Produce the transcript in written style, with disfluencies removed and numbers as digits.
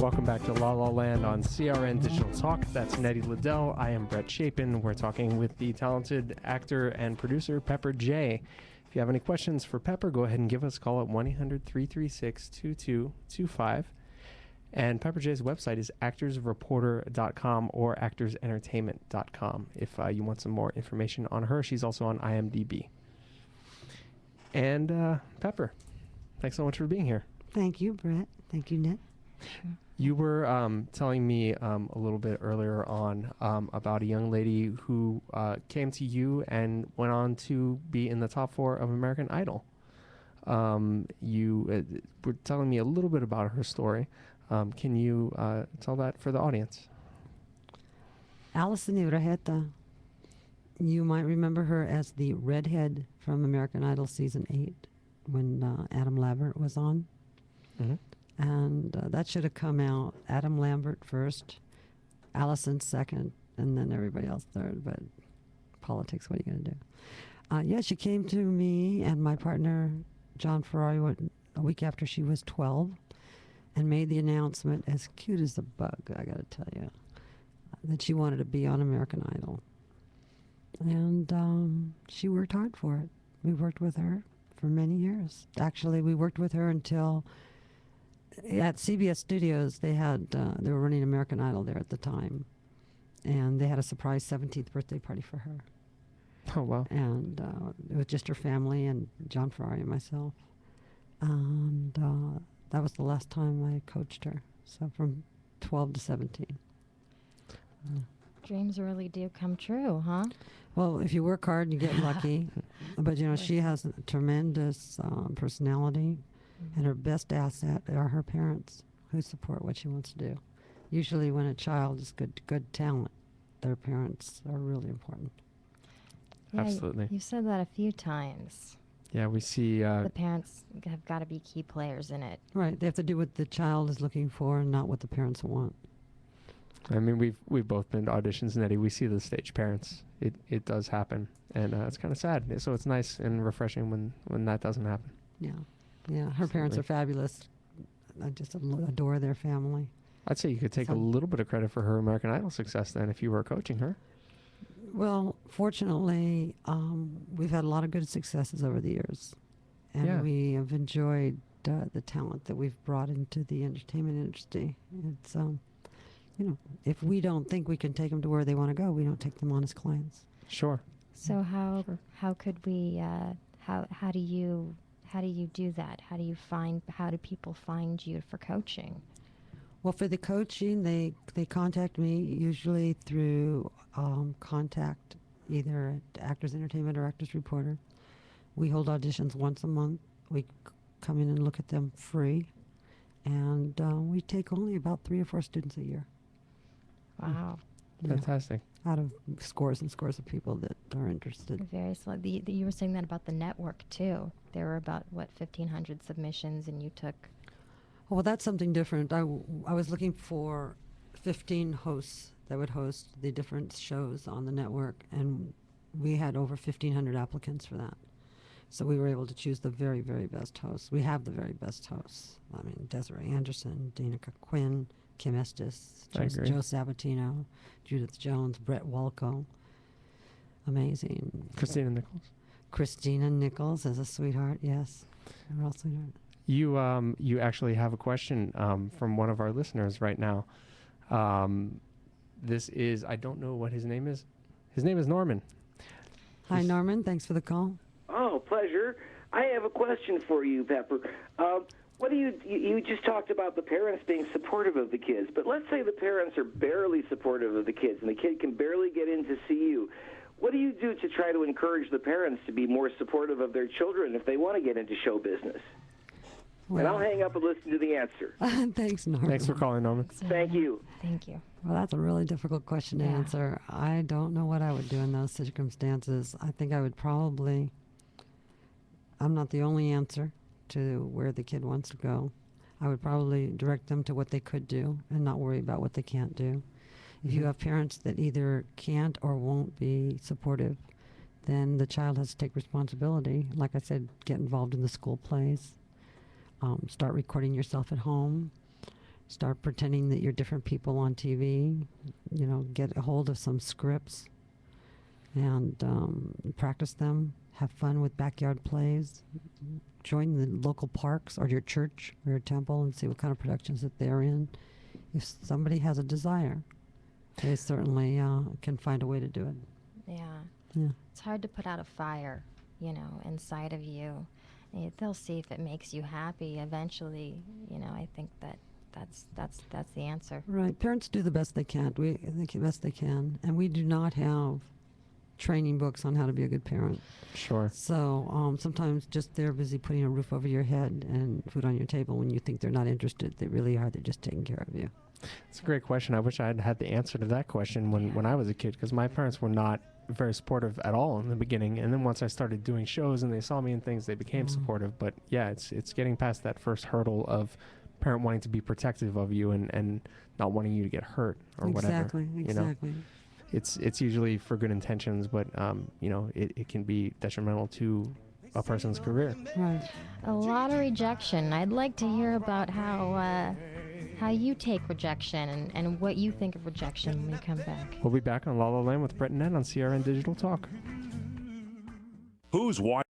Welcome back to La La Land on CRN Digital Talk. That's Nettie Liddell. I am Brett Chapin. We're talking with the talented actor and producer Pepper J. If you have any questions for Pepper, go ahead and give us a call at 1-800-336-2225. And Pepper J's website is actorsreporter.com or actorsentertainment.com if you want some more information on her. She's also on IMDb. And Pepper, thanks so much for being here. Thank you, Brett. Thank you, Nett. You were telling me a little bit earlier on about a young lady who came to you and went on to be in the top 4 of American Idol. You were telling me a little bit about her story. Can you tell that for the audience? Alison Uraheta. You might remember her as the redhead from American Idol Season 8 when Adam Lambert was on. Mm-hmm. And that should have come out Adam Lambert first, Allison second, and then everybody else third. But politics, what are you going to do? Yeah, she came to me and my partner, John Ferrari, a week after she was 12 and made the announcement, as cute as a bug, I got to tell you, that she wanted to be on American Idol. And she worked hard for it. We worked with her for many years. Actually, we worked with her until... At CBS Studios, they were running American Idol there at the time, and they had a surprise 17th birthday party for her. Oh, wow. And it was just her family and John Ferrari and myself. And that was the last time I coached her, so from 12 to 17. Dreams really do come true, huh? Well, if you work hard, you get lucky. But, she has a tremendous personality. And her best asset are her parents, who support what she wants to do. Usually when a child is good talent, their parents are really important. Yeah, Absolutely. You've said that a few times. Yeah, we see... the parents have got to be key players in it. Right. They have to do what the child is looking for and not what the parents want. I mean, we've both been to auditions, Nettie. We see the stage parents. It does happen. And it's kind of sad. So it's nice and refreshing when that doesn't happen. Yeah. Yeah, her parents are fabulous. I just adore their family. I'd say you could take a little bit of credit for her American Idol success then if you were coaching her. Well, fortunately, we've had a lot of good successes over the years. And we have enjoyed the talent that we've brought into the entertainment industry. It's, if we don't think we can take them to where they want to go, we don't take them on as clients. Sure. So how could we, how do you do that? How do people find you for coaching? Well, for the coaching, they contact me usually through contact, either at Actors Entertainment or Actors Reporter. We hold auditions once a month. We come in and look at them free. And we take only about 3 or 4 students a year. Wow. Fantastic. Out of scores and scores of people that are interested. Very slow. You were saying that about the network, too. There were about, 1,500 submissions, and you took... Well, that's something different. I was looking for 15 hosts that would host the different shows on the network, and we had over 1,500 applicants for that. So we were able to choose the very, very best hosts. We have the very best hosts. I mean, Desiree Anderson, Danica Quinn, Kim Estes, Joe Sabatino, Judith Jones, Brett Walco. Amazing. Christina Nichols. Christina Nichols is a sweetheart, yes. We're all sweetheart. You actually have a question from one of our listeners right now. This is, I don't know what his name is. His name is Norman. Hi, Norman. Thanks for the call. Oh, pleasure. I have a question for you, Pepper. What do you just talked about the parents being supportive of the kids, but let's say the parents are barely supportive of the kids and the kid can barely get in to see you. What do you do to try to encourage the parents to be more supportive of their children if they want to get into show business? Well, and I'll hang up and listen to the answer. Thanks, Norman. Thanks for calling, Norman. Thank you. Thank you. Well, that's a really difficult question to answer. I don't know what I would do in those circumstances. I think I would probably... I'm not the only answer to where the kid wants to go. I would probably direct them to what they could do and not worry about what they can't do. If you have parents that either can't or won't be supportive, then the child has to take responsibility. Like I said, get involved in the school plays. Start recording yourself at home. Start pretending that you're different people on TV. You know, get a hold of some scripts and practice them. Have fun with backyard plays. Join the local parks or your church or your temple and see what kind of productions that they're in. If somebody has a desire, they certainly can find a way to do it. Yeah. It's hard to put out a fire, inside of you. They'll see if it makes you happy eventually. I think that's the answer. Right. Parents do the best they can. The best they can. And we do not have training books on how to be a good parent. Sure. So sometimes just they're busy putting a roof over your head and food on your table when you think they're not interested. They really are. They're just taking care of you. It's a great question. I wish I had had the answer to that question when I was a kid, because my parents were not very supportive at all in the beginning. And then once I started doing shows and they saw me and things, they became supportive. But yeah, it's getting past that first hurdle of parent wanting to be protective of you and not wanting you to get hurt or whatever. Exactly. It's usually for good intentions, but it can be detrimental to a person's career. Right. A lot of rejection. I'd like to hear about how you take rejection and what you think of rejection when we come back. We'll be back on La La Land with Brett and Nett on CRN Digital Talk. Who's watching?